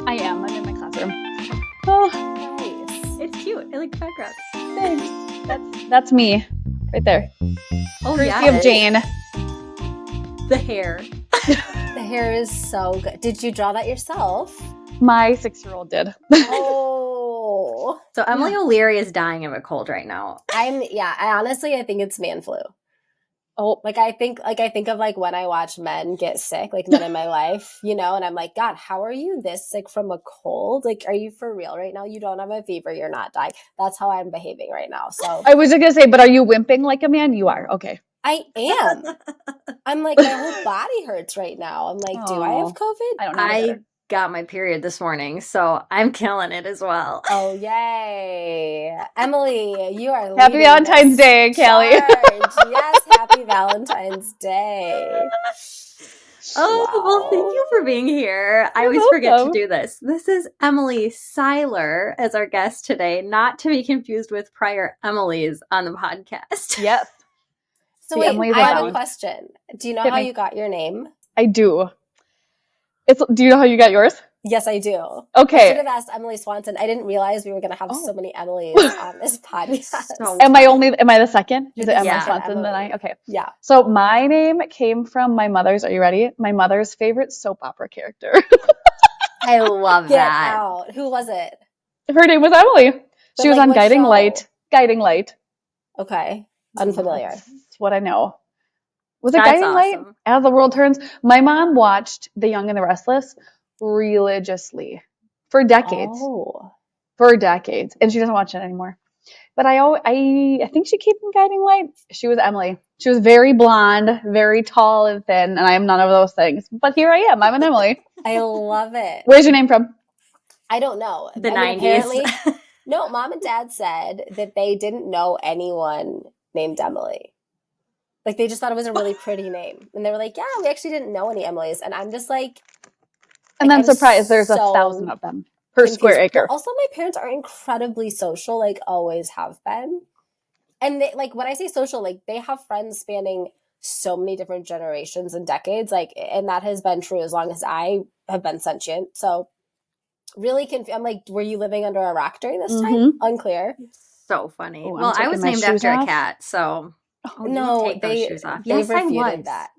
I am. I'm in my classroom. Oh, Nice. It's cute. I like the background. thanks. That's me right there. Oh, Courtesy yeah. of Jane. The hair. The hair is so good. Did you draw that yourself? My 6-year-old did. Oh. So Emily O'Leary is dying of a cold right now. I honestly think it's man flu. Oh, I think of like when I watch men get sick, like men in my life, and I'm like, God, how are you this sick from a cold? Like, are you for real right now? You don't have a fever. You're not dying. That's how I'm behaving right now. So I was just gonna say, but are you wimping like a man? You are. Okay. I am. I'm like, my whole body hurts right now. I'm like, do I have COVID? I don't know. I got my period this morning, so I'm killing it as well. Oh, yay. Emily, you are Happy leading Valentine's this Day, Callie. charge. Yes, happy Valentine's Day. Oh, well, Wow. thank you for being here. I You're always forget to welcome. do this. This is Emily Cihlar as our guest today, not to be confused with prior Emilys on the podcast. Yes. So The wait, Emily's I have a abound. question. Do you know Hit how me. you got your name? I do. Do you know how you got yours? Yes, I do. Okay. I should have asked Emily Swanson. I didn't realize we were going to have so many Emilys on this podcast. So Am I the second? Is it You're the Emily second Swanson that Emily. okay. Yeah. So my name came from my mother's, are you ready? My mother's favorite soap opera character. I love Get that. out. Who was it? Her name was Emily. She was on what Guiding show? Light. Guiding Light. Okay. Unfamiliar. That's what I know. Was it That's Guiding Light? awesome. As the World Turns. My mom watched The Young and the Restless religiously for decades. Oh. For decades. And she doesn't watch it anymore. But I think she came from Guiding Light. She was Emily. She was very blonde, very tall and thin, and I am none of those things. But here I am. I'm an Emily. I love it. Where's your name from? I don't know. The 90s. Apparently, no, Mom and Dad said that they didn't know anyone named Emily. Like, they just thought it was a really pretty name. And they were like, yeah, we actually didn't know any Emilys. And I'm just like... And then I'm surprised there's so 1,000 of them per confused. square acre. Well, also, my parents are incredibly social, like, always have been. And, they, like, when I say social, like, they have friends spanning so many different generations and decades. Like, and that has been true as long as I have been sentient. So... really confused. I'm like, were you living under a rock during this time? Unclear. So funny. Ooh, well, I was named after a cat, so no, take those shoes off. They Yes, I refuted was. that.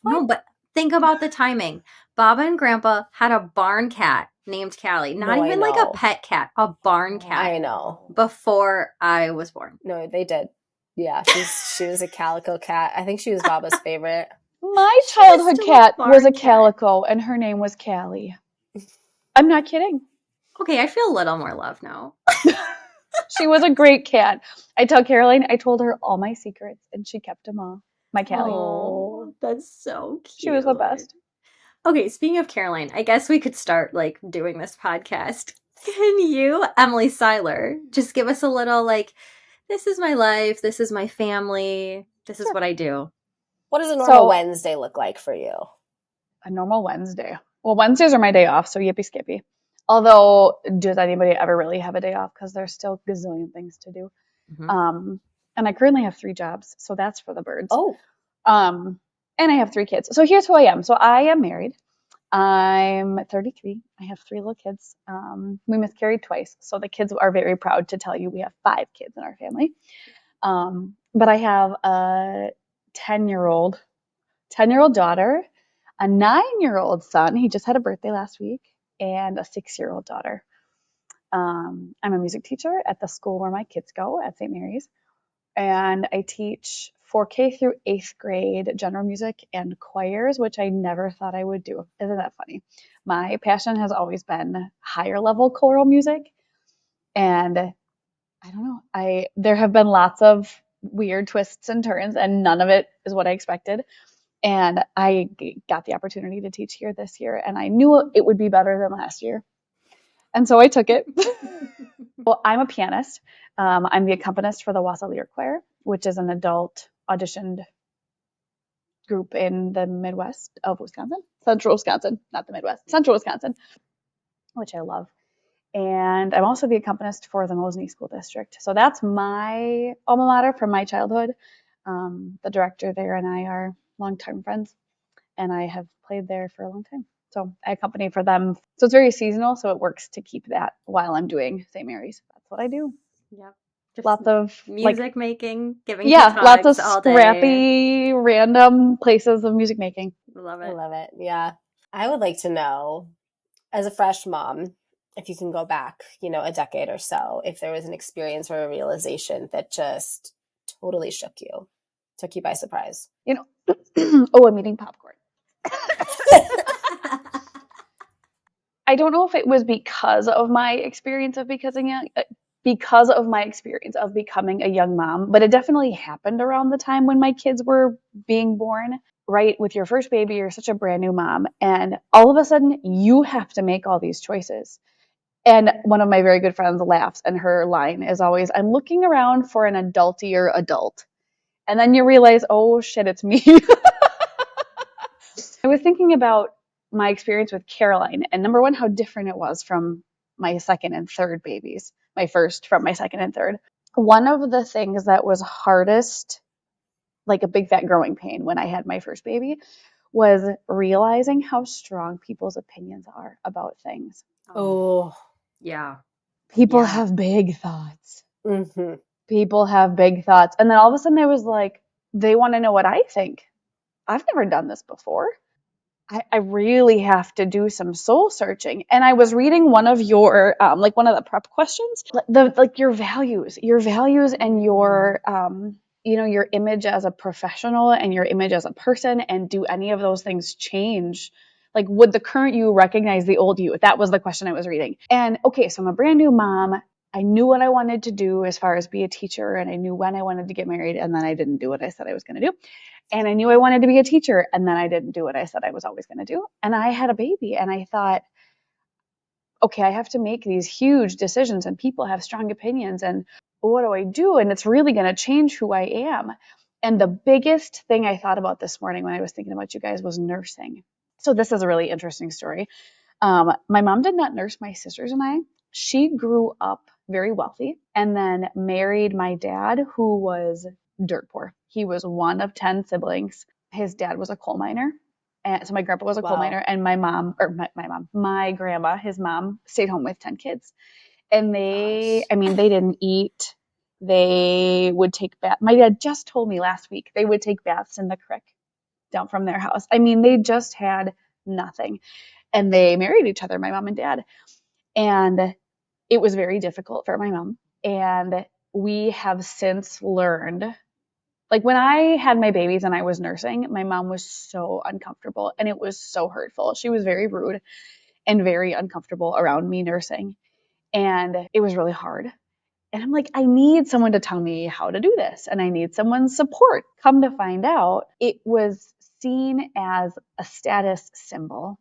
No, but think about the timing. Baba and Grandpa had a barn cat named Callie. Not even like a pet cat, a barn cat. I know. Before I was born. No, they did. Yeah, she was a calico cat. I think she was Baba's favorite. My childhood cat was a calico, and her name was Callie. I'm not kidding. Okay, I feel a little more love now. She was a great cat. I tell Caroline, I told her all my secrets, and she kept them all. My Callie. Oh, that's so cute. She was the best. Okay, speaking of Caroline, I guess we could start like doing this podcast. Can you, Emily Cihlar, just give us a little like, this is my life, this is my family, this is what I do. What does a normal Wednesday look like for you? A normal Wednesday. Well, Wednesdays are my day off, so yippee skippy. Although, does anybody ever really have a day off? Because there's still a gazillion things to do. Mm-hmm. And I currently have 3 jobs, so that's for the birds. Oh. And I have 3 kids. So here's who I am. So I am married. I'm 33. I have 3 little kids. We miscarried twice, so the kids are very proud to tell you we have 5 kids in our family. But I have a 10-year-old daughter, a 9-year-old son. He just had a birthday last week. And a 6-year-old daughter. I'm a music teacher at the school where my kids go at St. Mary's. And I teach 4K through 8th grade general music and choirs, which I never thought I would do. Isn't that funny? My passion has always been higher level choral music. And I don't know. There have been lots of weird twists and turns, and none of it is what I expected. And I got the opportunity to teach here this year, and I knew it would be better than last year. And so I took it. Well, I'm a pianist. I'm the accompanist for the Wausau Lyric Choir, which is an adult auditioned group in the Midwest of Wisconsin. Central Wisconsin, not the Midwest. Central Wisconsin, which I love. And I'm also the accompanist for the Mosney School District. So that's my alma mater from my childhood. The director there and I are longtime friends, and I have played there for a long time. So I accompany for them. So it's very seasonal. So it works to keep that while I'm doing St. Mary's. That's what I do. Yep. Just Lots of music making, giving kids yeah, lots of hugs all day. scrappy, random places of music making. Love I it. love it. Yeah. I would like to know, as a fresh mom, if you can go back, a decade or so, if there was an experience or a realization that just totally shook you, took you by surprise. Oh, I'm eating popcorn. I don't know if it was because of my experience of becoming a young mom, but it definitely happened around the time when my kids were being born. Right, with your first baby, you're such a brand new mom, and all of a sudden you have to make all these choices. And one of my very good friends laughs, and her line is always, "I'm looking around for an adultier adult." And then you realize, oh shit, it's me. I was thinking about my experience with Caroline, and number one, how different it was from my second and third babies. My first from my second and third. One of the things that was hardest, like a big fat growing pain when I had my first baby, was realizing how strong people's opinions are about things. Oh, yeah. People Yeah. have big thoughts. mm-hmm. People have big thoughts. And then all of a sudden I was like, they want to know what I think. I've never done this before. I really have to do some soul searching. And I was reading one of your, like one of the prep questions, your values and your, your image as a professional and your image as a person. And do any of those things change? Like, would the current you recognize the old you? That was the question I was reading. And okay, so I'm a brand new mom. I knew what I wanted to do as far as be a teacher, and I knew when I wanted to get married, and then I didn't do what I said I was going to do. And I knew I wanted to be a teacher, and then I didn't do what I said I was always going to do. And I had a baby, and I thought, okay, I have to make these huge decisions, and people have strong opinions, and what do I do? And it's really going to change who I am. And the biggest thing I thought about this morning when I was thinking about you guys was nursing. So this is a really interesting story. My mom did not nurse my sisters and I. She grew up very wealthy and then married my dad, who was dirt poor. He was one of 10 siblings. His dad was a coal miner. And so my grandpa was a coal Wow. miner, and my grandma, his mom, stayed home with 10 kids. And they didn't eat. They would take baths. My dad just told me last week they would take baths in the creek down from their house. I mean, they just had nothing. And they married each other, my mom and dad. And it was very difficult for my mom. And we have since learned, like when I had my babies and I was nursing, my mom was so uncomfortable and it was so hurtful. She was very rude and very uncomfortable around me nursing. And it was really hard. And I'm like, I need someone to tell me how to do this. And I need someone's support. Come to find out, it was seen as a status symbol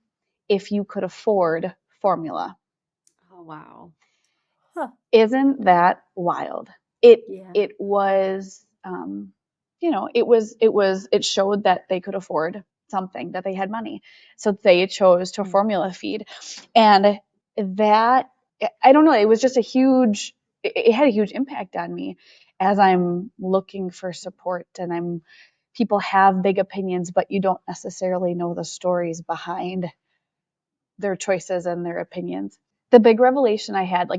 if you could afford formula. Oh, wow. Huh. Isn't that wild? Yeah. It was, it showed that they could afford something, that they had money. So they chose to formula feed. And that, I don't know, it was just it had a huge impact on me as I'm looking for support, and people have big opinions, but you don't necessarily know the stories behind their choices and their opinions. The big revelation I had,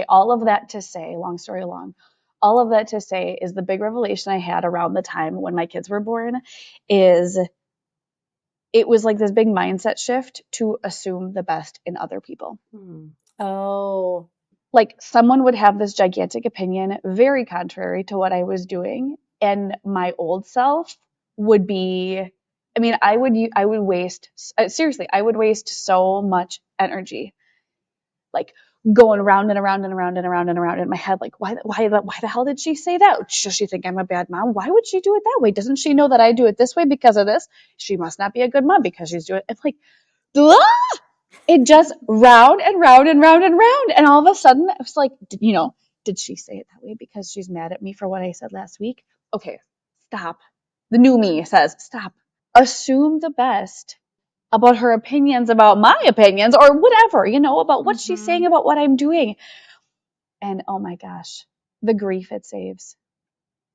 all of that to say, long story long, all of that to say is the big revelation I had around the time when my kids were born is it was like this big mindset shift to assume the best in other people. Oh. Like someone would have this gigantic opinion, very contrary to what I was doing, and my old self would be, I would waste, seriously, I would waste so much energy, like going around and around and around and around and around in my head, like why the hell did she say that? Does she think I'm a bad mom? Why would she do it that way? Doesn't she know that I do it this way because of this? She must not be a good mom because she's doing it. It's like, blah! It just round and round and round and round, and all of a sudden I was like, did she say it that way because she's mad at me for what I said last week? Okay, stop. The new me says stop. Assume the best about her opinions about my opinions or whatever, about what she's saying about what I'm doing. And oh my gosh, the grief it saves.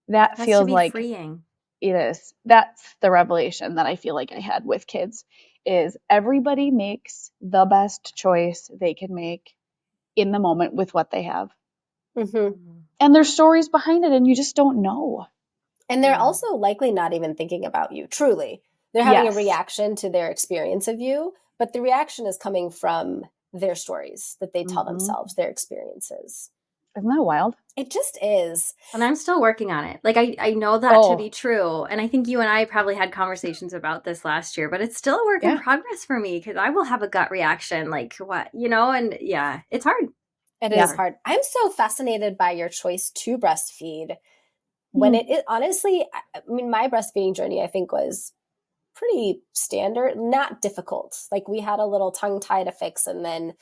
That Has to feels be like freeing. it is. That's the revelation that I feel like I had with kids. is everybody makes the best choice they can make in the moment with what they have. Mm-hmm. And there's stories behind it and you just don't know. And they're also likely not even thinking about you, truly. They're having a reaction to their experience of you, but the reaction is coming from their stories that they tell themselves, their experiences. Isn't that wild? It just is. And I'm still working on it. Like, I know that to be true. And I think you and I probably had conversations about this last year, but it's still a work in progress for me because I will have a gut reaction. Like, what, and yeah, it's hard. It is hard. I'm so fascinated by your choice to breastfeed. When it honestly, I mean, my breastfeeding journey, I think, was pretty standard, not difficult. Like, we had a little tongue tie to fix, and then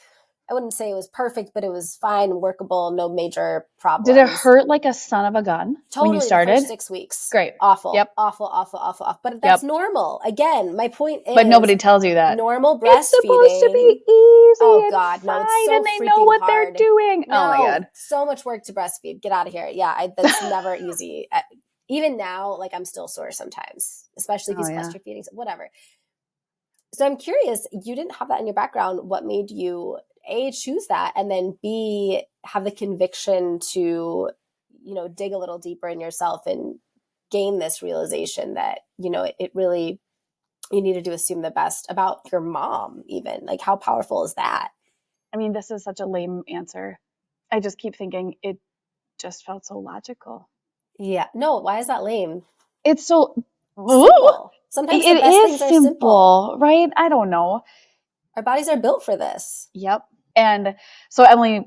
I wouldn't say it was perfect, but it was fine, workable, no major problems. Did it hurt like a son of a gun when you started? The first 6 weeks. Great. Awful. Yep. Awful. But that's normal. Again, my point is, but nobody tells you that. Normal breastfeeding. It's supposed to be easy. Oh God, no, it's so and they freaking know what hard. they're doing. No, oh my God. So much work to breastfeed. Get out of here. Yeah, that's never easy. Even now, like, I'm still sore sometimes, especially these cluster feedings, whatever. So I'm curious, you didn't have that in your background. What made you A, choose that, and then B, have the conviction to, dig a little deeper in yourself and gain this realization that, it really, you needed to assume the best about your mom even. Like, how powerful is that? I mean, this is such a lame answer. I just keep thinking it just felt so logical. Yeah. No, why is that lame? It's so simple. Sometimes the best things are simple. Right? I don't know. Our bodies are built for this. Yep. And so, Emily,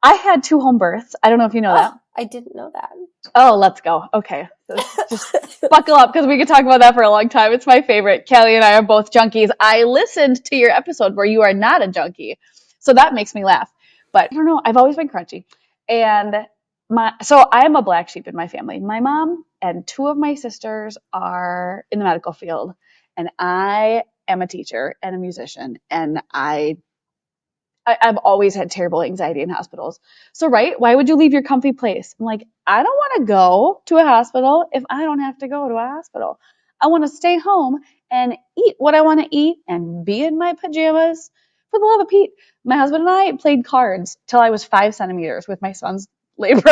I had 2 home births. I don't know if you know that. I didn't know that. Oh, let's go. Okay. So just buckle up because we could talk about that for a long time. It's my favorite. Kelly and I are both junkies. I listened to your episode where you are not a junkie. So that makes me laugh. But I don't know. I've always been crunchy. And so I am a black sheep in my family. My mom and 2 of my sisters are in the medical field. And I am a teacher and a musician. And I've always had terrible anxiety in hospitals. So, right, why would you leave your comfy place? I'm like, I don't want to go to a hospital if I don't have to go to a hospital. I want to stay home and eat what I want to eat and be in my pajamas. For the love of Pete, my husband and I played cards till I was 5 centimeters with my son's labor.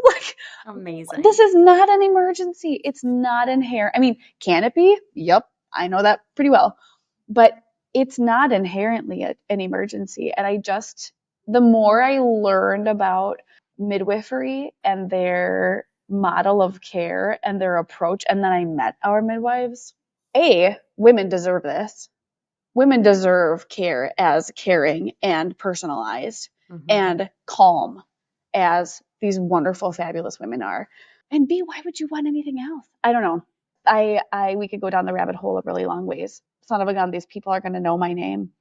Like, amazing. This is not an emergency. It's not inherent. I mean, can it be? Yep, I know that pretty well. But it's not inherently an emergency. And the more I learned about midwifery and their model of care and their approach, and then I met our midwives, women deserve this. Women deserve care as caring and personalized and calm as these wonderful, fabulous women are. And B, why would you want anything else? I don't know. We could go down the rabbit hole a really long ways. Son of a gun, these people are going to know my name.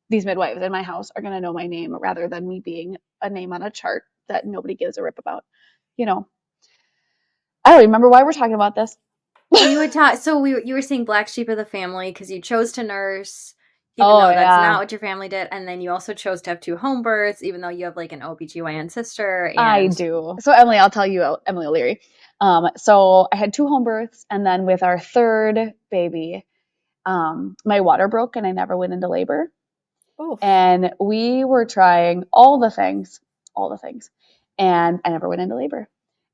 These midwives in my house are going to know my name rather than me being a name on a chart that nobody gives a rip about. I don't remember why we're talking about this. You would talk. So you were saying black sheep of the family because you chose to nurse, even though that's not what your family did, and then you also chose to have 2 home births, even though you have like an OBGYN sister. And I do. So Emily, I'll tell you, Emily O'Leary. So I had 2 home births, and then with our 3rd baby, my water broke and I never went into labor. Oof. And we were trying all the things, and I never went into labor.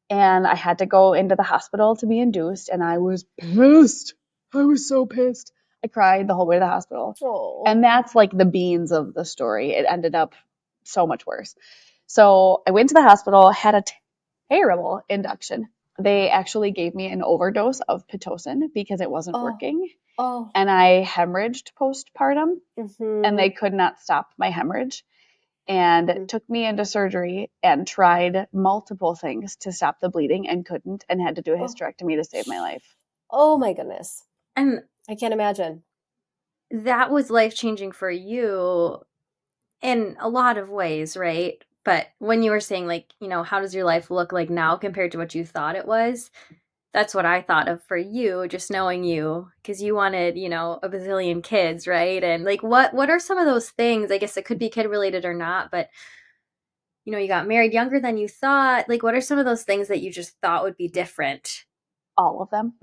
And I had to go into the hospital to be induced, and I was pissed. I was so pissed. I cried the whole way to the hospital. Oh. And that's like the beans of the story. It ended up so much worse. So I went to the hospital, had a terrible induction. They actually gave me an overdose of Pitocin because it wasn't working. Oh. And I hemorrhaged postpartum, and they could not stop my hemorrhage. And took me into surgery and tried multiple things to stop the bleeding and couldn't, and had to do a hysterectomy to save my life. Oh my goodness. And I can't imagine. That was life-changing for you in a lot of ways, right? But when you were saying, like, how does your life look like now compared to what you thought it was? That's what I thought of for you, just knowing you, because you wanted, a bazillion kids, right? And like, what are some of those things? I guess it could be kid related or not, but you got married younger than you thought. Like, what are some of those things that you just thought would be different? All of them.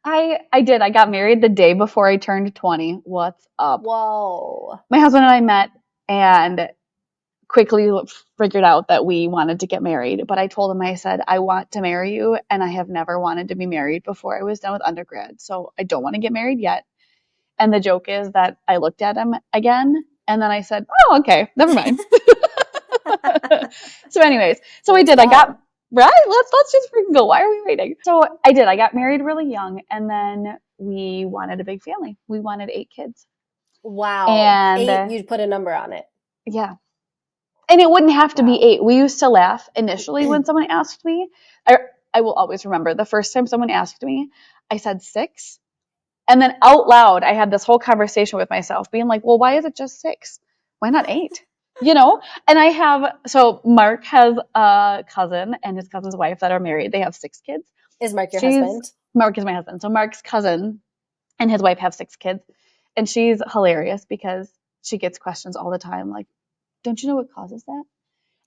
I did. I got married the day before I turned 20. What's up? Whoa. My husband and I met and quickly figured out that we wanted to get married. But I told him, I said, I want to marry you, and I have never wanted to be married before I was done with undergrad. So I don't want to get married yet. And the joke is that I looked at him again, and then I said, oh, okay, never mind. So anyways, so I Let's did. I got go. right. Let's just freaking go. Why are we waiting? So I did. I got married really young, and then we wanted a big family. We wanted 8 kids, Wow. and 8, you'd put a number on it. yeah, and it wouldn't have to be Wow. 8. We used to laugh initially when someone asked me. I I will always remember the first time someone asked me. I said 6, and then out loud, I had this whole conversation with myself, being like, "Well, why is it just 6? Why not 8?" You know? And I have so Mark has a cousin and his cousin's wife that are married. They have 6 kids. Is Mark your She's husband? Mark is my husband. So Mark's cousin and his wife have 6 kids, and she's hilarious because she gets questions all the time, like, "Don't you know what causes that?"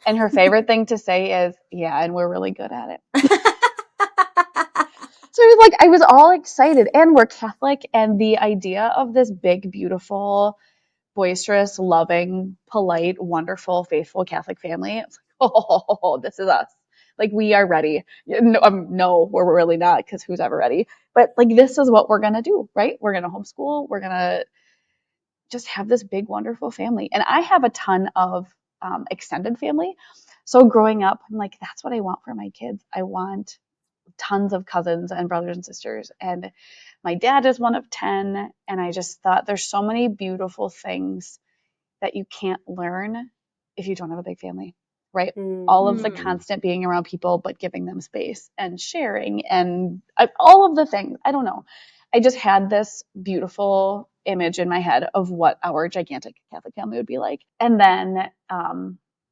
And her favorite thing to say is, "Yeah, and we're really good at it." So it was like I was all excited, and we're Catholic, and the idea of this big, beautiful, boisterous, loving, polite, wonderful, faithful Catholic family, it's like, oh, this is us. Like we are ready. No, no, we're really not, because who's ever ready? But like this is what we're gonna do, right? We're gonna homeschool. We're gonna just have this big, wonderful family. And I have a ton of extended family. So growing up, I'm like, that's what I want for my kids. I want tons of cousins and brothers and sisters. And my dad is one of 10. And I just thought there's so many beautiful things that you can't learn if you don't have a big family, right? All of the Hmm. constant being around people, but giving them space and sharing and all of the things. I don't know. I just had this beautiful image in my head of what our gigantic Catholic family would be like. And then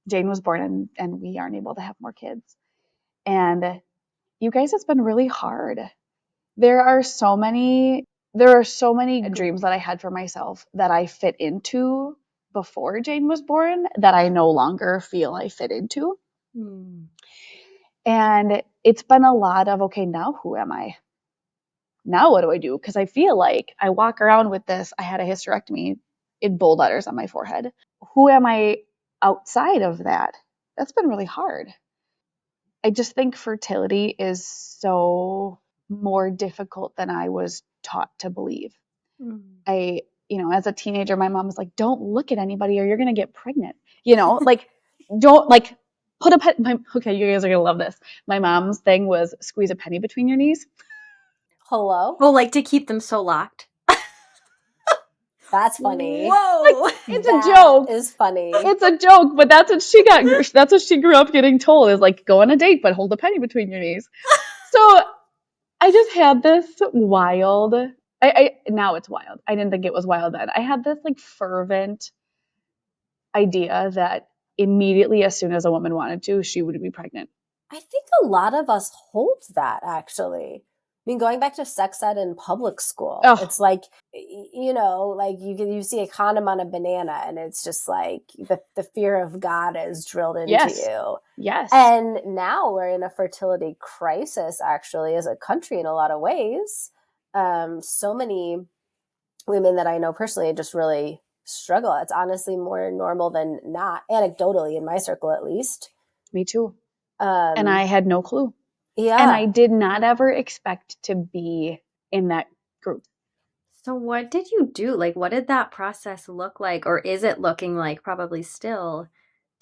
Jane was born, and we aren't able to have more kids. And you guys, it's been really hard. There are so many dreams that I had for myself that I fit into before Jane was born that I no longer feel I fit into. Hmm. And it's been a lot of, okay, now who am I? Now what do I do? Because I feel like I walk around with this. I had a hysterectomy in bold letters on my forehead. Who am I outside of that? That's been really hard. I just think fertility is so more difficult than I was taught to believe. Hmm. As a teenager, my mom was like, don't look at anybody or you're going to get pregnant. Like, don't, like, put a okay, you guys are going to love this. My mom's thing was squeeze a penny between your knees. Hello? Oh, like to keep them so locked. That's funny. Like, Whoa. it's a That joke. is funny. It's a joke, but that's what she grew up getting told is like, go on a date, but hold a penny between your knees. So I just had this wild, now it's wild. I didn't think it was wild then. I had this like fervent idea that immediately, as soon as a woman wanted to, she would be pregnant. I think a lot of us hold that actually. I mean, going back to sex ed in public school, Oh, it's like, like you see a condom on a banana and it's just like the fear of God is drilled into yes. you. Yes. And now we're in a fertility crisis actually as a country in a lot of ways. So many women that I know personally just really struggle. It's honestly more normal than not, anecdotally in my circle at least. Me too. And Um, I had no clue. And I yeah, did not ever expect to be in that group. So what did you do? Like, what did that process look like? Or is it looking like probably still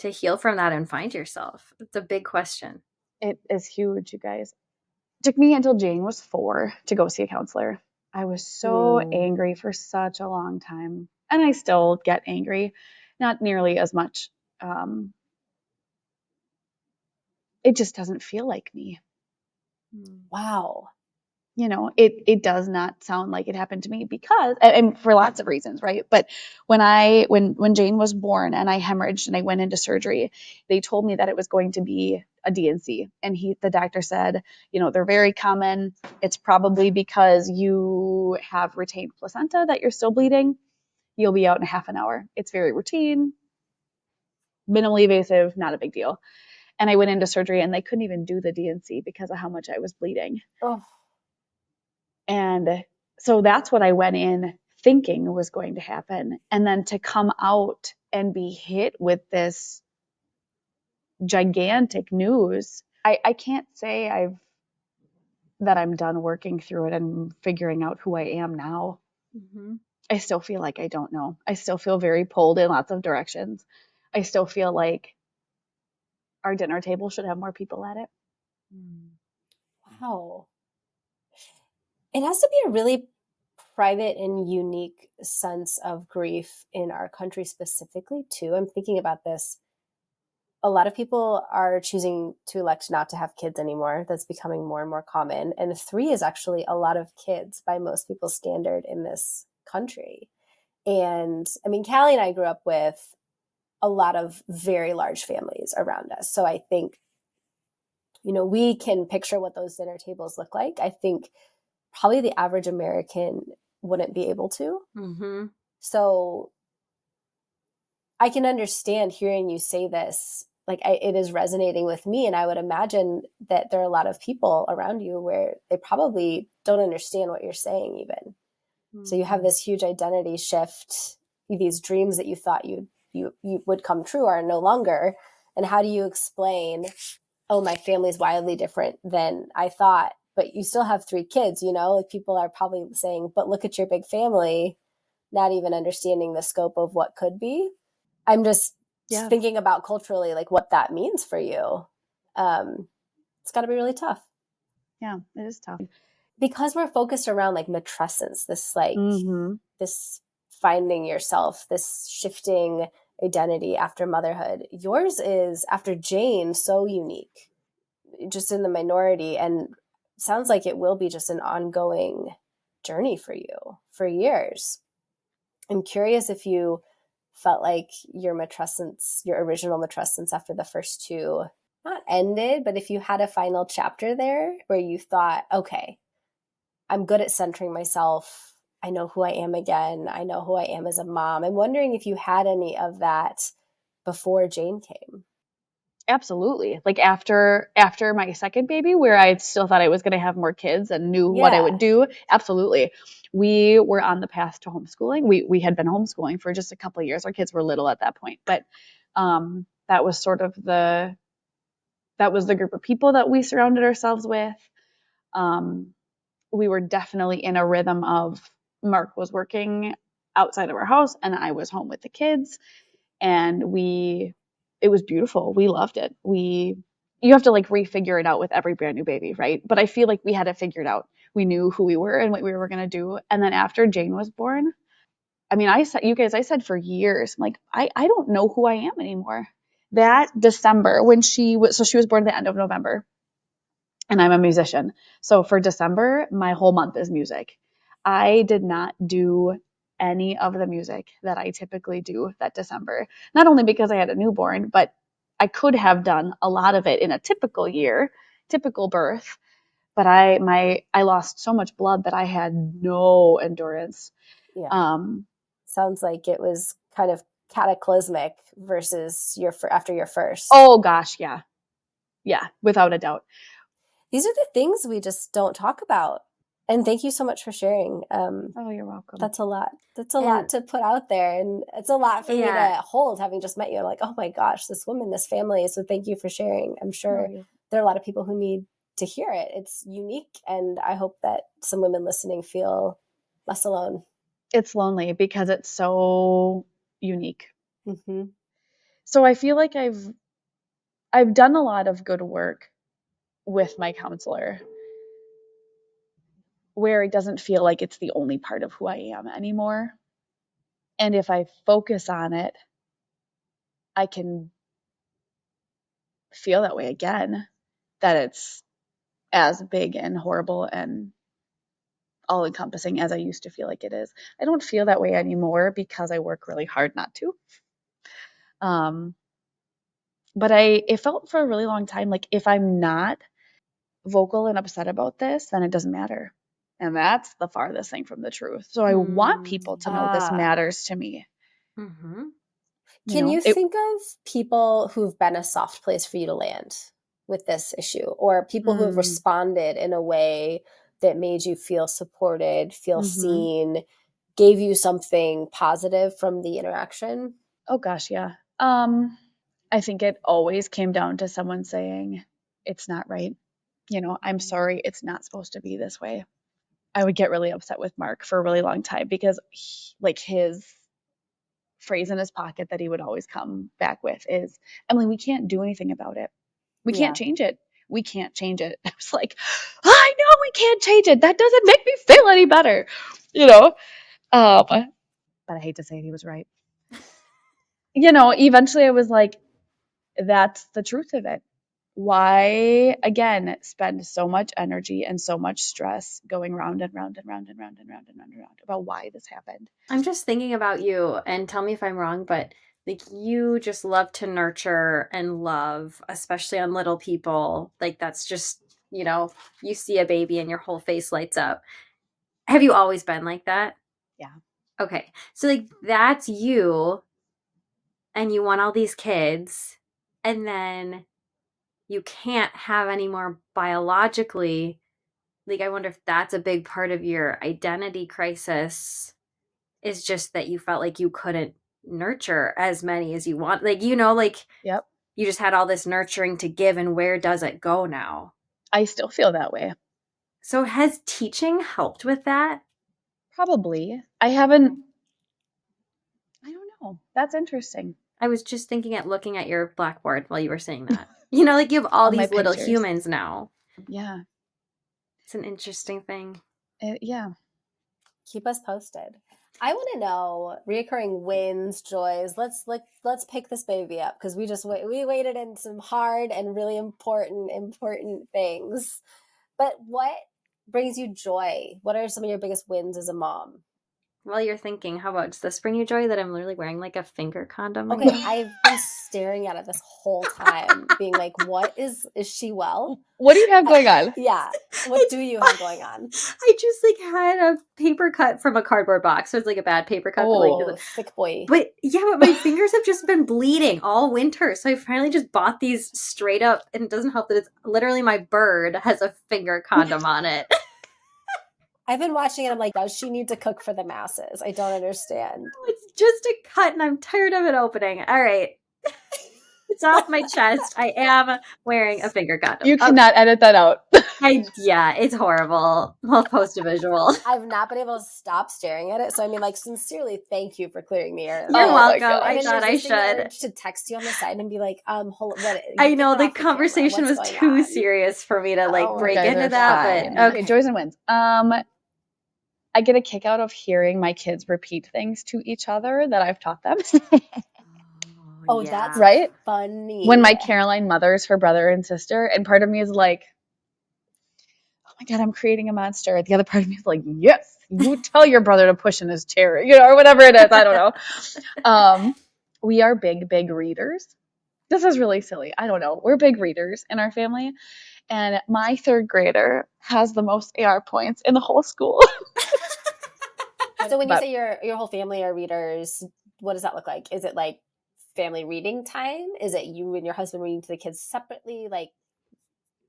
to heal from that and find yourself? It's a big question. It is huge, you guys. It took me until Jane was 4 to go see a counselor. I was so mm, angry for such a long time. And I still get angry, not nearly as much. Um, it just doesn't feel like me. Hmm. wow. It does not sound like it happened to me because, and for lots of reasons, right? But when Jane was born and I hemorrhaged and I went into surgery, they told me that it was going to be a DNC, and the doctor said, they're very common. It's probably because you have retained placenta that you're still bleeding. You'll be out in half an hour. It's very routine, minimally invasive, not a big deal. And I went into surgery and they couldn't even do the DNC because of how much I was bleeding. Oh, And so that's what I went in thinking was going to happen. And then to come out and be hit with this gigantic news, I can't say that I'm done working through it and figuring out who I am now. Mm-hmm. I still feel like I don't know. I still feel very pulled in lots of directions. I still feel like our dinner table should have more people at it. Wow. It has to be a really private and unique sense of grief in our country specifically, too. I'm thinking about this. A lot of people are choosing to elect not to have kids anymore. That's becoming more and more common. And 3 is actually a lot of kids by most people's standard in this country. And I mean, Callie and I grew up with a lot of very large families around us. So I think, we can picture what those dinner tables look like. I think probably the average American wouldn't be able to. Mm-hmm. So I can understand hearing you say this, like it is resonating with me. And I would imagine that there are a lot of people around you where they probably don't understand what you're saying even. Mm-hmm. So you have this huge identity shift. These dreams that you thought you would come true are no longer. And how do you explain, oh, my family's wildly different than I thought, but you still have 3 kids, like people are probably saying, but look at your big family, not even understanding the scope of what could be. I'm just thinking about culturally, like what that means for you. It's got to be really tough. Yeah, it is tough. Because we're focused around like matrescence, this like this finding yourself, this shifting identity after motherhood. Yours is, after Jane, so unique, just in the minority, and sounds like it will be just an ongoing journey for you for years. I'm curious if you felt like your original matrescence after the first 2, not ended, but if you had a final chapter there where you thought, okay, I'm good at centering myself. I know who I am again. I know who I am as a mom. I'm wondering if you had any of that before Jane came. Absolutely. Like after my second baby, where I still thought I was going to have more kids and knew what I would do. Absolutely. We were on the path to homeschooling. We had been homeschooling for just a couple of years. Our kids were little at that point, but that was sort of the group of people that we surrounded ourselves with. We were definitely in a rhythm of Mark was working outside of our house and I was home with the kids, and it was beautiful. We loved it. You have to like refigure it out with every brand new baby, right? But I feel like we had it figured out. We knew who we were and what we were going to do. And then after Jane was born, I mean, I said for years, I'm like, I don't know who I am anymore. That December when she was born at the end of November, and I'm a musician. So for December, my whole month is music. I did not do any of the music that I typically do that December. Not only because I had a newborn, but I could have done a lot of it in a typical year, typical birth. But I lost so much blood that I had no endurance. Yeah. Sounds like it was kind of cataclysmic versus after your first. Oh gosh, yeah. Yeah, without a doubt. These are the things we just don't talk about. And thank you so much for sharing. Oh, you're welcome. That's a lot. That's a lot to put out there. And it's a lot for me to hold, having just met you. I'm like, oh my gosh, this woman, this family. So thank you for sharing. I'm sure there are a lot of people who need to hear it. It's unique. And I hope that some women listening feel less alone. It's lonely because it's so unique. Mm-hmm. So I feel like I've done a lot of good work with my counselor, where it doesn't feel like it's the only part of who I am anymore. And if I focus on it, I can feel that way again, that it's as big and horrible and all encompassing as I used to feel like it is. I don't feel that way anymore because I work really hard not to. But it felt for a really long time like if I'm not vocal and upset about this, then it doesn't matter. And that's the farthest thing from the truth. So I want people to know this matters to me. Mm-hmm. Can you think of people who've been a soft place for you to land with this issue, or people who have responded in a way that made you feel supported, feel Mhm. seen, gave you something positive from the interaction? Oh gosh, yeah. I think it always came down to someone saying, it's not right. You know, I'm sorry, it's not supposed to be this way. I would get really upset with Mark for a really long time because his phrase in his pocket that he would always come back with is, Emily, we can't do anything about it. We can't change it. We can't change it. I was like, I know we can't change it. That doesn't make me feel any better, you know? But I hate to say it, he was right. You know, eventually I was like, that's the truth of it. Why, again, spend so much energy and so much stress going round and round and round and round and round and round and round about why this happened? I'm just thinking about you, and tell me if I'm wrong, but like you just love to nurture and love, especially on little people. Like that's just, you see a baby and your whole face lights up. Have you always been like that? Yeah. Okay. So like that's you, and you want all these kids, and then you can't have any more biologically. Like I wonder if that's a big part of your identity crisis, is just that you felt like you couldn't nurture as many as you want. Like, Yep. you just had all this nurturing to give, and where does it go now? I still feel that way. So has teaching helped with that? Probably. I don't know. That's interesting. I was just thinking at looking at your blackboard while you were saying that. Like you have all All my these little pictures. humans now. Yeah. It's an interesting thing. Yeah. Keep us posted. I want to know reoccurring wins, joys. Let's pick this baby up because we waited in some hard and really important things. But what brings you joy? What are some of your biggest wins as a mom? While you're thinking, how about, does this bring you joy that I'm literally wearing like a finger condom? Okay, I've been staring at it this whole time, being like, "What is she well? What do you have going on?" Yeah, what do you have going on? I just like had a paper cut from a cardboard box, so it's like a bad paper cut. Oh, thick boy. But my fingers have just been bleeding all winter, so I finally just bought these straight up, and it doesn't help that it's literally my bird has a finger condom on it. I've been watching it. I'm like, does she need to cook for the masses? I don't understand. It's just a cut, and I'm tired of it opening. All right. It's off my chest. I am wearing a finger condom. You cannot edit that out. Yeah, it's horrible. I'll post a visual. I've not been able to stop staring at it. So I mean, like, sincerely, thank you for clearing the air. You're welcome. God. I thought I should. To text you on the side and be like, hold, what? I know the conversation was too serious for me to break into that. But okay, joys and wins. I get a kick out of hearing my kids repeat things to each other that I've taught them. Oh, yeah. That's right? Funny. When my Caroline mothers her brother and sister, and part of me is like, oh my God, I'm creating a monster. The other part of me is like, yes, you tell your brother to push in his chair, or whatever it is. I don't know. We are big readers. This is really silly. I don't know. We're big readers in our family. And my third grader has the most AR points in the whole school. So when you say your whole family are readers, what does that look like? Is it like family reading time? Is it you and your husband reading to the kids separately? Like,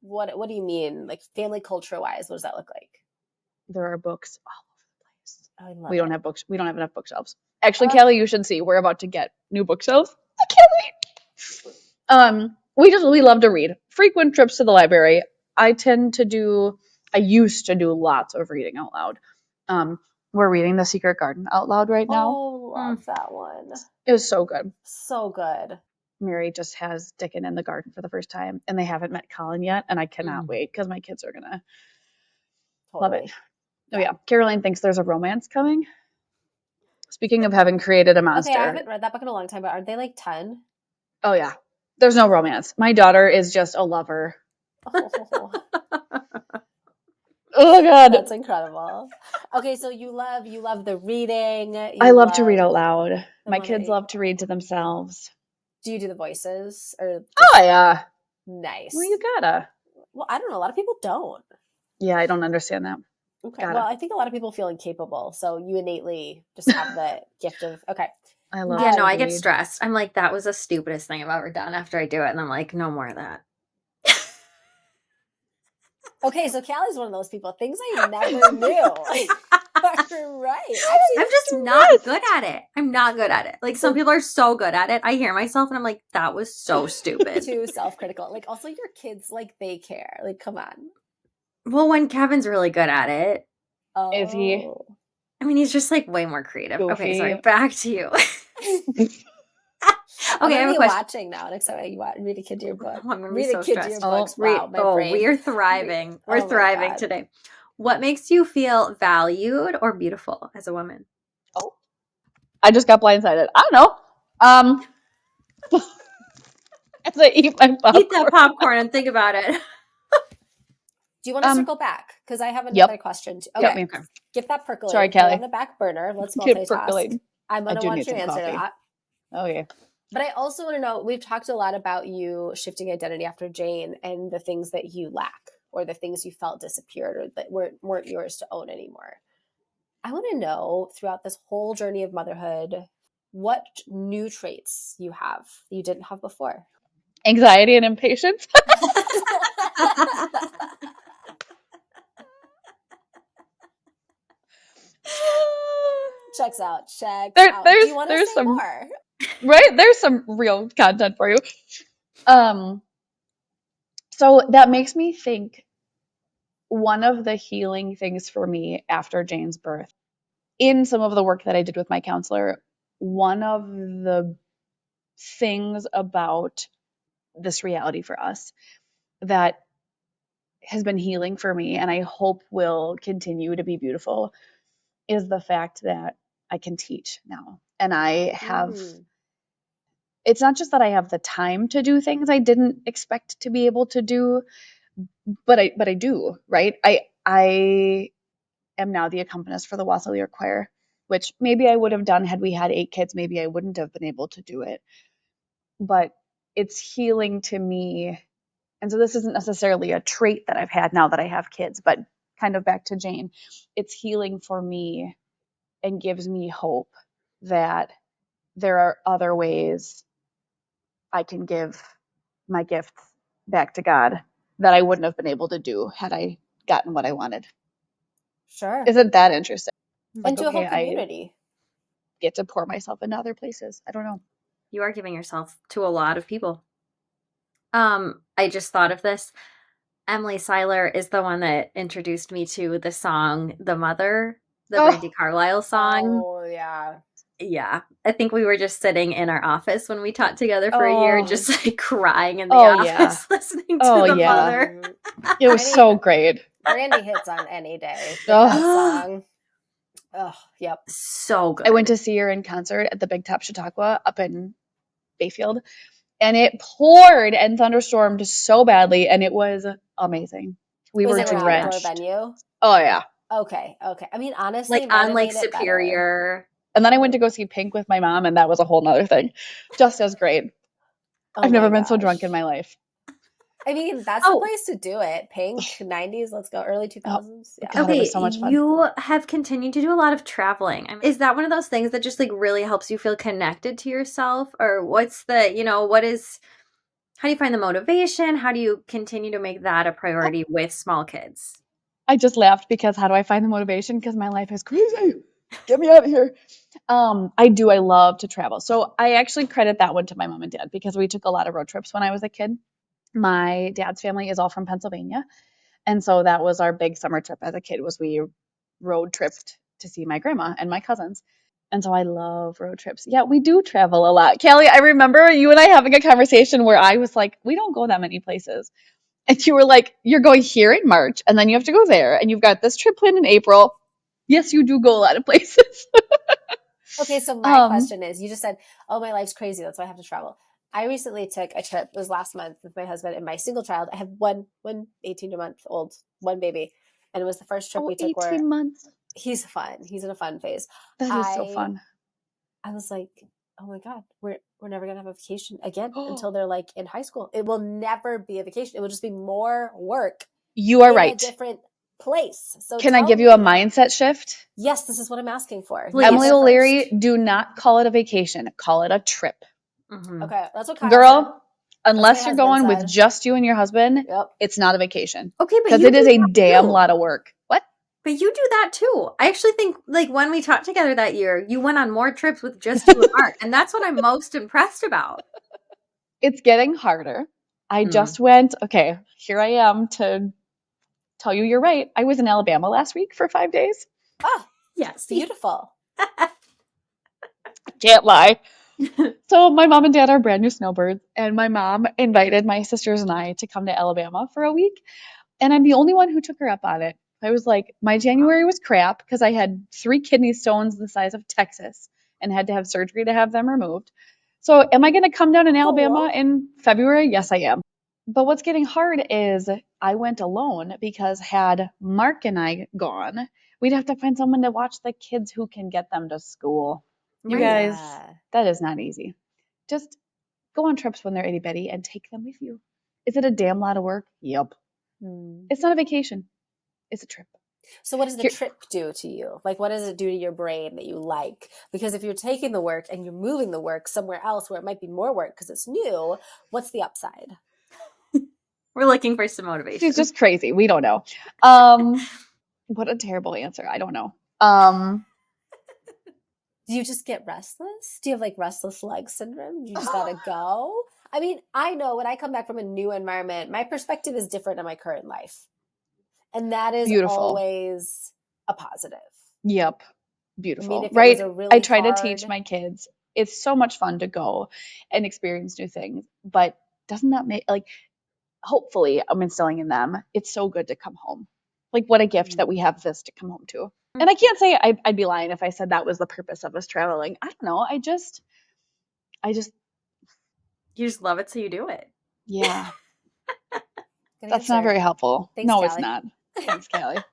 what do you mean? Like family culture wise, what does that look like? There are books all over the place. I love We don't it. have books. We don't have enough bookshelves. Actually, Kelly, you should see. We're about to get new bookshelves. I can't wait. We love to read. Frequent trips to the library. I used to do lots of reading out loud. We're reading The Secret Garden out loud right now. Oh, love that one. It was so good. So good. Mary just has Dickon in the garden for the first time, and they haven't met Colin yet, and I cannot wait because my kids are gonna love it. Oh yeah, Caroline thinks there's a romance coming. Speaking of having created a monster. Okay, I haven't read that book in a long time, but aren't they like 10? Oh yeah, there's no romance. My daughter is just a lover. Oh God, that's incredible. Okay, so you love the reading. I love to read out loud. My kids love to read to themselves. Do you do the voices or? Oh yeah, nice. Well, you gotta. Well, I don't know. A lot of people don't. Yeah, I don't understand that. Okay. Well, I think a lot of people feel incapable, so you innately just have the gift of. Okay. I love. Yeah, no, I get stressed. I'm like, that was the stupidest thing I've ever done. After I do it, and I'm like, no more of that. Okay, so Callie's one of those people. Things I never knew. You're right. Actually, I'm just not good at it. I'm not good at it. Like some people are so good at it. I hear myself and I'm like, that was so stupid. too self-critical. Like also your kids, like they care. Like come on. Well, when Kevin's really good at it, Oh. Is he? I mean, he's just like way more creative. Goofy. Okay, sorry. Back to you. I'm Okay, I have a gonna be question. watching now. Next time you read a kid to your book. Oh, I'm gonna be Read so a kid to your stressed. books. Wow, my brain. We are thriving. Oh We're my thriving God. today. What makes you feel valued or beautiful as a woman? Oh, I just got blindsided. I don't know. As I eat my popcorn. Eat that popcorn and think about it. Do you want to circle back? Because I have another question. Yep. Okay. Get that percolating. Sorry, Put it Callie. on the back burner. Let's Get multitask. percolating. I'm going to want your answer to that. Oh, yeah. But I also want to know, we've talked a lot about you shifting identity after Jane and the things that you lack or the things you felt disappeared or that weren't yours to own anymore. I want to know throughout this whole journey of motherhood, what new traits you have that you didn't have before. Anxiety and impatience. Checks out. Checks out. Do you want to say more? Right? There's some real content for you. So that makes me think one of the healing things for me after Jane's birth, in some of the work that I did with my counselor, one of the things about this reality for us that has been healing for me and I hope will continue to be beautiful is the fact that I can teach now. And I have, it's not just that I have the time to do things I didn't expect to be able to do, but I do, right? I am now the accompanist for the Wassailier Choir, which maybe I would have done had we had 8 kids. Maybe I wouldn't have been able to do it. But it's healing to me. And so this isn't necessarily a trait that I've had now that I have kids, but kind of back to Jane. It's healing for me and gives me hope that there are other ways I can give my gifts back to God that I wouldn't have been able to do had I gotten what I wanted. Sure. Isn't that interesting? Into a whole community. I get to pour myself into other places. I don't know. You are giving yourself to a lot of people. I just thought of this. Emily Cihlar is the one that introduced me to the song The Mother, the Brandi Carlile song. Oh, yeah. Yeah. I think we were just sitting in our office when we taught together for a year, just like crying in the office, listening to The Mother. It was so great. Brandi hits on any day. That song. Oh, yep. So good. I went to see her in concert at the Big Top Chautauqua up in Bayfield, and it poured and thunderstormed so badly, and it was amazing. We were drenched. Was it an outdoor venue? Oh, yeah. Okay. I mean, honestly, like on Lake Superior. And then I went to go see Pink with my mom, and that was a whole nother thing. Just as great. I've never been so drunk in my life. I mean, that's the place to do it. Pink, 90s, let's go, early 2000s. Yeah. God, it was so much fun. You have continued to do a lot of traveling. I mean, is that one of those things that just like really helps you feel connected to yourself? Or what's the, how do you find the motivation? How do you continue to make that a priority with small kids? I just laughed because how do I find the motivation? Because my life is crazy. Get me out of here. I love to travel. So I actually credit that one to my mom and dad because we took a lot of road trips when I was a kid. My dad's family is all from Pennsylvania. And so that was our big summer trip as a kid was we road tripped to see my grandma and my cousins. And so I love road trips. Yeah, we do travel a lot. Callie, I remember you and I having a conversation where I was like, we don't go that many places. And you were like, you're going here in March and then you have to go there. And you've got this trip planned in April. Yes, you do go a lot of places. Okay, so my question is, you just said, oh, my life's crazy. That's why I have to travel. I recently took a trip, it was last month with my husband and my single child. I have one 18-month-old, one baby. And it was the first trip we took 18 months. He's fun. He's in a fun phase. That is so fun. I was like, oh my God, we're never going to have a vacation again until they're like in high school. It will never be a vacation. It will just be more work. You are right. A different place. So can I give you a mindset shift? Yes, this is what I'm asking for. Please. Emily O'Leary, do not call it a vacation. Call it a trip. Mm-hmm. Okay, that's what Kyle Girl, Unless my you're husband going with said. just you and your husband, Yep. it's not a vacation. Okay, but Because you it do is a that damn too. lot of work. What? But you do that too. I actually think, like, when we talked together that year, you went on more trips with just you and Mark, and that's what I'm most impressed about. It's getting harder. I Mm. just went, okay, here I am to tell you you're right. I was in Alabama last week for 5 days. Oh, Yes. beautiful. Can't lie. So my mom and dad are brand new snowbirds, and my mom invited my sisters and I to come to Alabama for a week, and I'm the only one who took her up on it. I was like, my January was crap because I had 3 kidney stones the size of Texas and had to have surgery to have them removed. So am I going to come down in Alabama Cool. in February? Yes, I am. But what's getting hard is I went alone because had Mark and I gone, we'd have to find someone to watch the kids who can get them to school. You Right. guys, Yeah. that is not easy. Just go on trips when they're itty bitty and take them with you. Is it a damn lot of work? Yep. It's not a vacation. It's a trip. So what does the Here, trip do to you? Like, what does it do to your brain that you like? Because if you're taking the work and you're moving the work somewhere else where it might be more work because it's new, what's the upside? We're looking for some motivation. she's just crazy. We don't know. What a terrible answer. I don't know. Do you just get restless? Do you have like restless leg syndrome? You just gotta go? I mean, I know when I come back from a new environment, my perspective is different in my current life. And that is Beautiful. always a positive. Yep. I Beautiful. mean, if it was Right? a I really try to teach hard, my kids. It's so much fun to go and experience new things, but doesn't that make like hopefully I'm instilling in them, it's so good to come home. Like what a gift that we have this to come home to. And I can't say I'd be lying if I said that was the purpose of us traveling. I don't know. I just, You just love it, so you do it. yeah, good that's not answer. very helpful. Thanks, No, it's Callie. not. Thanks, Callie.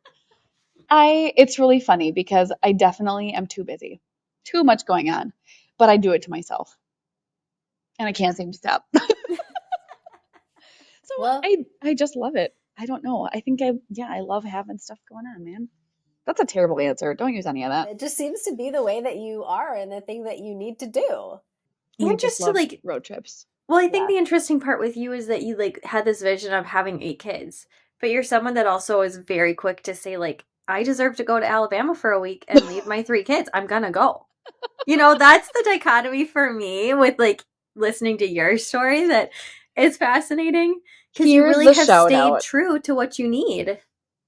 It's really funny because I definitely am too busy, too much going on, but I do it to myself and I can't seem to stop. So Well, I just love it. I don't know. I think I love having stuff going on, man. That's a terrible answer. Don't use any of that. it just seems to be the way that you are and the thing that you need to do. We And just just to, love like, road trips. well, I think Yeah. the interesting part with you is that you, like, had this vision of having 8 kids, but you're someone that also is very quick to say, like, I deserve to go to Alabama for a week and leave my 3 kids. I'm gonna go. You know, that's the dichotomy for me with, like, listening to your story that is fascinating because you Here's really the have shout stayed out. true to what you need.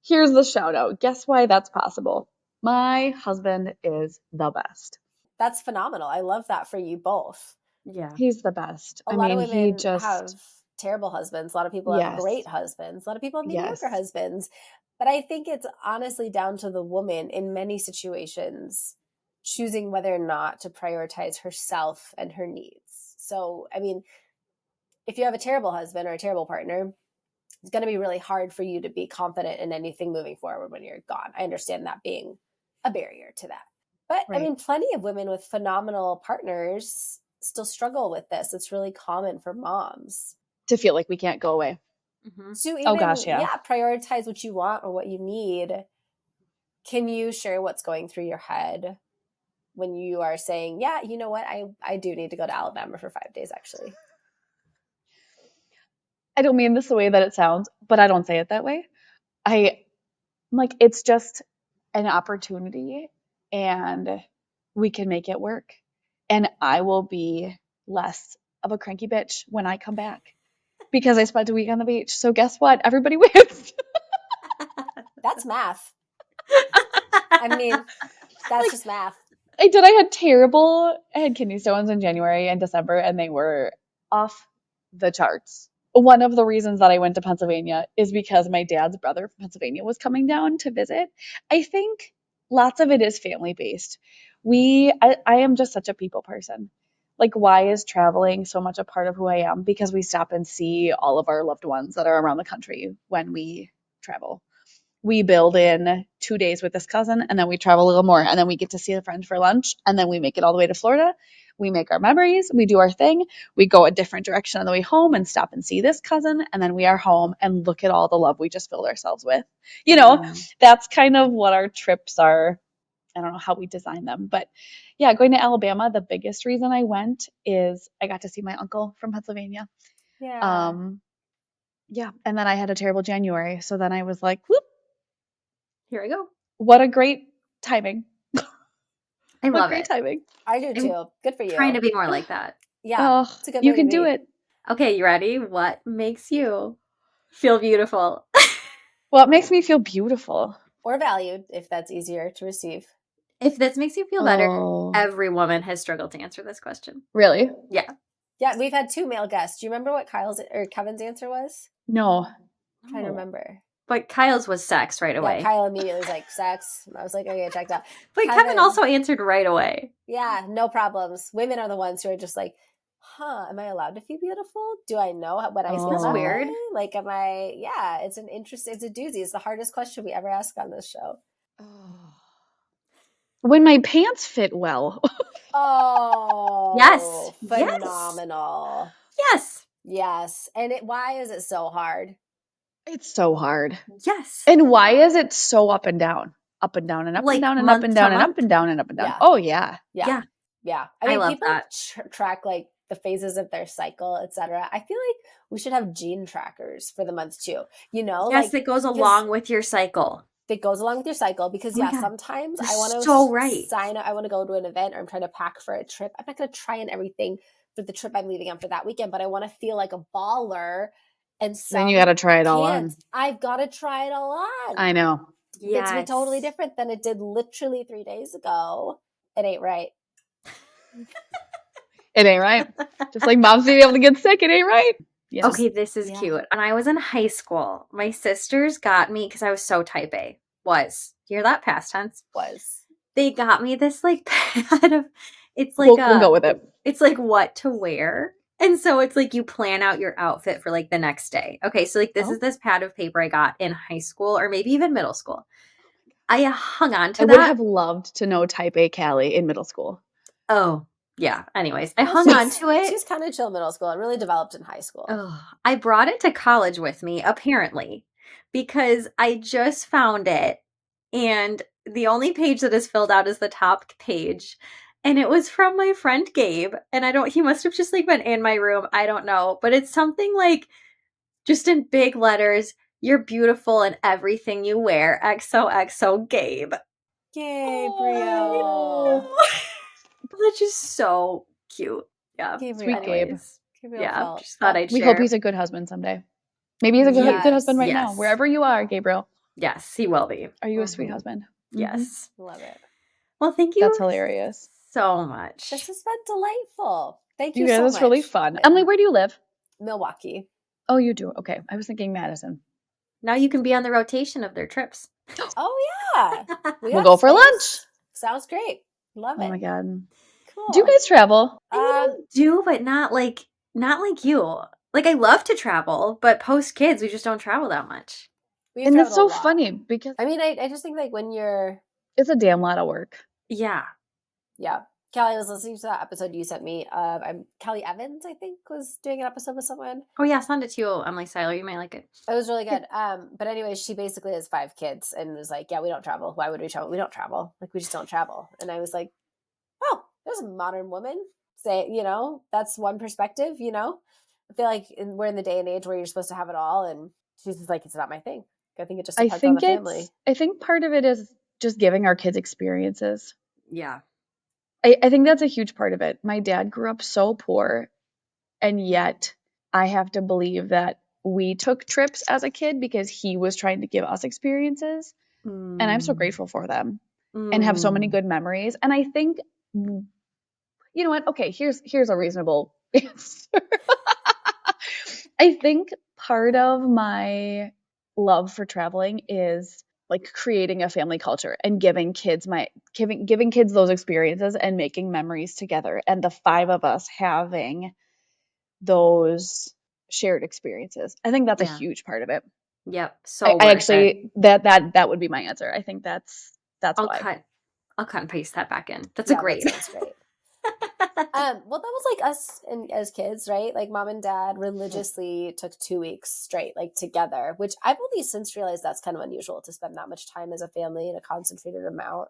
Here's the shout out. Guess why that's possible? My husband is the best. That's phenomenal. I love that for you both. Yeah. He's the best. A I lot of mean, he women have just, terrible husbands. A lot of people have yes, great husbands. A lot of people have mediocre yes. husbands. But I think it's honestly down to the woman in many situations choosing whether or not to prioritize herself and her needs. So, I mean, if you have a terrible husband or a terrible partner, it's going to be really hard for you to be confident in anything moving forward when you're gone. I understand that being a barrier to that. But I Right. mean, plenty of women with phenomenal partners still struggle with this. It's really common for moms To feel like we can't go away. Mm-hmm. to Oh gosh, even, yeah. prioritize what you want or what you need. Can you share what's going through your head when you are saying, yeah, you know what? I do need to go to Alabama for 5 days, actually. I don't mean this the way that it sounds, but I don't say it that way. I'm like, it's just an opportunity and we can make it work. And I will be less of a cranky bitch when I come back because I spent a week on the beach. So guess what? Everybody wins. That's math. I mean, that's Like just math. I had kidney stones in January and December and they were off the charts. One of the reasons that I went to Pennsylvania is because my dad's brother from Pennsylvania was coming down to visit. I think lots of it is family based. I am just such a people person. Like, why is traveling so much a part of who I am? Because we stop and see all of our loved ones that are around the country when we travel. We build in 2 days with this cousin and then we travel a little more and then we get to see a friend for lunch and then we make it all the way to Florida. We make our memories, we do our thing, we go a different direction on the way home and stop and see this cousin and then we are home and look at all the love we just filled ourselves with. You know, that's kind of what our trips are. I don't know how we design them, but yeah, going to Alabama, the biggest reason I went is I got to see my uncle from Pennsylvania. Yeah. Yeah. And then I had a terrible January. So then I was like, whoop, Here I go. what a great timing. I What love great it. timing. I do I'm too. Good for trying to you. be more like that. Yeah. Oh, It's a good you way to can do be. it. Okay, you ready? What makes you feel beautiful? Well, it makes me feel beautiful. Or valued if that's easier to receive. If this makes you feel better, Oh, every woman has struggled to answer this question. really? Yeah. Yeah, we've had 2 male guests. Do you remember what Kevin's answer was? No. I'm trying to remember. But Kyle's was sex right Yeah, away. Kyle immediately was like, sex. I was like, okay, checked out. But Kevin also answered right away. Yeah, no problems. Women are the ones who are just like, am I allowed to feel beautiful? Do I know when I feel That's that weird. way? Like, it's an interesting, it's a doozy. It's the hardest question we ever ask on this show. When my pants fit well. Oh, Yes. phenomenal. Yes. Yes. And why is it so hard? It's so hard. Yes. And why is it so up and down? Up and down and up Like and down and up month and to down and up month? and down and up and down. Yeah. Oh, yeah. Yeah. I mean, love people that. track like the phases of their cycle, etc. I feel like we should have gene trackers for the month too. You know, Yes, like it goes along with your cycle. that goes along with your cycle because Oh my God. sometimes You're I want to so right. sign up. I want to go to an event or I'm trying to pack for a trip. I'm not going to try in everything for the trip I'm leaving on for that weekend, but I want to feel like a baller. And Then you got to try it all on. I've got to try it all on. I know. It's been totally different than it did literally 3 days ago. It ain't right. It ain't right. Just like mom's being able to get sick, it ain't right. Yes. Okay, this is cute. When I was in high school, my sisters got me, because I was so type A, hear that past tense? They got me this like pad of, it's like we'll go with it. It's like what to wear. And so it's like you plan out your outfit for like the next day. Okay, so like this is this pad of paper I got in high school or maybe even middle school. I hung on to that. I would have loved to know type A Callie in middle school. Oh, yeah. Anyways, I hung on to it. She's kind of chill middle school. It really developed in high school. I brought it to college with me, apparently, because I just found it. And the only page that is filled out is the top page. And it was from my friend Gabe. And he must have just like been in my room. I don't know. But it's something like just in big letters, you're beautiful in everything you wear. XOXO Gabe. Gabriel. That's just so cute. Yeah. Sweet Anyways, Gabriel. Yeah. Just thought I'd We share. hope he's a good husband someday. Maybe he's a good husband right now. Wherever you are, Gabriel. Yes, he will be. Are you a sweet husband? Yes. Love it. Well, thank you. That's hilarious. So much. This has been delightful. Thank you guys, so much. It's really fun. Emily, where do you live? Milwaukee. Oh, you do? Okay. I was thinking Madison. Now you can be on the rotation of their trips. Oh, yeah. We'll go for lunch. Sounds great. Love it. Oh, my God. Cool. Do you guys travel? I do, but not like you. Like, I love to travel, but post kids, we just don't travel that much. And it's so funny because I mean, I just think like when you're... It's a damn lot of work. Yeah. Yeah. Callie, I was listening to that episode you sent me. Callie Evans, I think, was doing an episode with someone. Oh, yeah. Send it to you, Emily Cihlar. You might like it. It was really good. But anyway, she basically has 5 kids and was like, yeah, we don't travel. Why would we travel? We don't travel. Like, we just don't travel. And I was like, oh, there's a modern woman. That's one perspective, I feel like we're in the day and age where you're supposed to have it all. And she's just like, it's not my thing. I think it just depends on the family. I think part of it is just giving our kids experiences. Yeah. I think that's a huge part of it. My dad grew up so poor, and yet I have to believe that we took trips as a kid because he was trying to give us experiences. And I'm so grateful for them and have so many good memories. And I think, you know what? Okay, here's a reasonable answer. I think part of my love for traveling is like creating a family culture and giving kids those experiences and making memories together, and the 5 of us having those shared experiences. I think that's a huge part of it. Yep. So I actually that would be my answer. I think that's why. I'll cut and paste that back in. That's a great. That sounds great. Well, that was like us as kids, right? Like mom and dad religiously took 2 weeks straight, like together, which I've only since realized that's kind of unusual to spend that much time as a family in a concentrated amount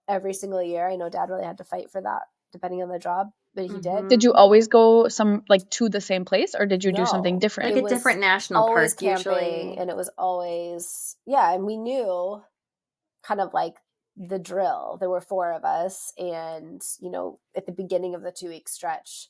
every single year. I know dad really had to fight for that depending on the job. but he did. Did you always go to the same place, or did you do something No. different? Like a different national always park camping, usually. and it was always, yeah, and we knew kind of like the drill. There were 4 of us, and at the beginning of the 2-week stretch,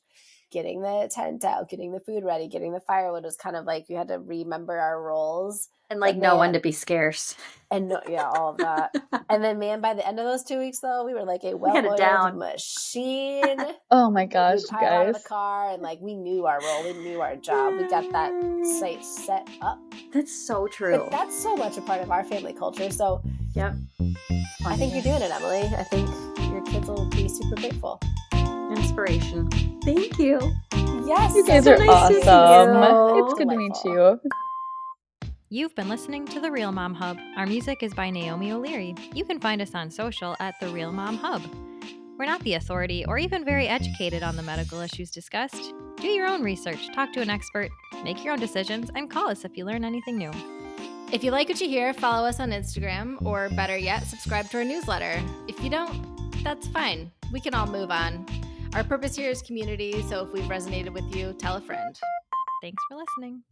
getting the tent out, getting the food ready, getting the firewood was kind of like you had to remember our roles. And like know when to be scarce. And all of that. And then, man, by the end of those 2 weeks, though, we were like a well-oiled machine. Oh my gosh, We'd pile out of the car, and like we knew our role, we knew our job, we got that site set up. That's so true. But that's so much a part of our family culture. So, yep. I think you're doing it, Emily. I think your kids will be super grateful. Inspiration. Thank you. Yes, you guys are awesome. It's good to meet you. You've been listening to The Real Mom Hub. Our music is by Naomi O'Leary. You can find us on social at The Real Mom Hub. We're not the authority or even very educated on the medical issues discussed. Do your own research, talk to an expert, make your own decisions, and call us if you learn anything new. If you like what you hear, follow us on Instagram, or better yet, subscribe to our newsletter. If you don't, that's fine. We can all move on. Our purpose here is community, so if we've resonated with you, tell a friend. Thanks for listening.